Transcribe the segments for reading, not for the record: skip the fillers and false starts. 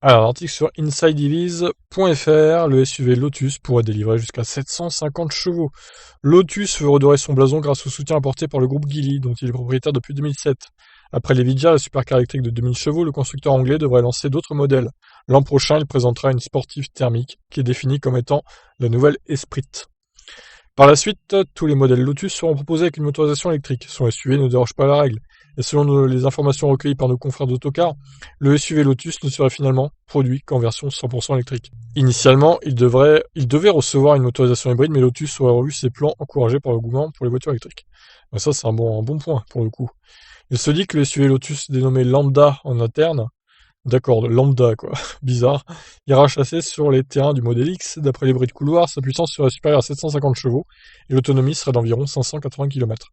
Alors, l'article sur InsideEVs.fr, le SUV Lotus pourrait délivrer jusqu'à 750 chevaux. Lotus veut redorer son blason grâce au soutien apporté par le groupe Geely, dont il est propriétaire depuis 2007. Après les Vidja, la supercar électrique de 2000 chevaux, le constructeur anglais devrait lancer d'autres modèles. L'an prochain, il présentera une sportive thermique, qui est définie comme étant la nouvelle Esprit. Par la suite, tous les modèles Lotus seront proposés avec une motorisation électrique. Son SUV ne déroge pas à la règle. Et selon les informations recueillies par nos confrères d'Autocar, le SUV Lotus ne serait finalement produit qu'en version 100% électrique. Initialement, il devait recevoir une motorisation hybride, mais Lotus aurait revu ses plans encouragés par le gouvernement pour les voitures électriques. Ben ça, c'est un bon point pour le coup. Il se dit que le SUV Lotus, dénommé Lambda en interne, d'accord, de lambda quoi, bizarre, ira chasser sur les terrains du modèle X. D'après les bruits de couloir, sa puissance serait supérieure à 750 chevaux et l'autonomie serait d'environ 580 km.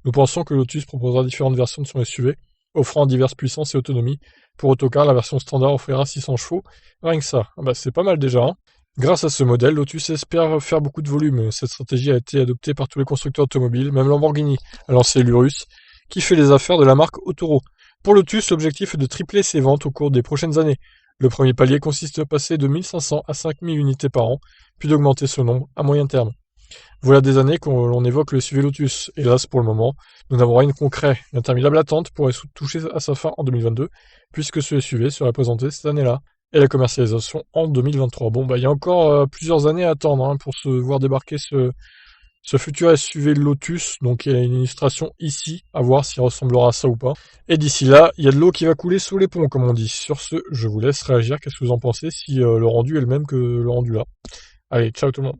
Nous pensons que Lotus proposera différentes versions de son SUV, offrant diverses puissances et autonomies. Pour Autocar, la version standard offrira 600 chevaux. Rien que ça, ah bah c'est pas mal déjà, hein. Grâce à ce modèle, Lotus espère faire beaucoup de volume. Cette stratégie a été adoptée par tous les constructeurs automobiles, même Lamborghini a lancé l'Urus, qui fait les affaires de la marque Autoro. Pour Lotus, l'objectif est de tripler ses ventes au cours des prochaines années. Le premier palier consiste à passer de 1500 à 5000 unités par an, puis d'augmenter ce nombre à moyen terme. Voilà des années qu'on évoque le SUV Lotus. Hélas, pour le moment, nous n'avons rien de concret. L'interminable attente pourrait toucher à sa fin en 2022, puisque ce SUV serait présenté cette année-là, et la commercialisation en 2023. Bon, bah, il y a encore plusieurs années à attendre hein, pour se voir débarquer ce futur SUV Lotus. Donc, il y a une illustration ici, à voir s'il ressemblera à ça ou pas. Et d'ici là, il y a de l'eau qui va couler sous les ponts, comme on dit. Sur ce, je vous laisse réagir. Qu'est-ce que vous en pensez si le rendu est le même que le rendu là? Allez, ciao tout le monde.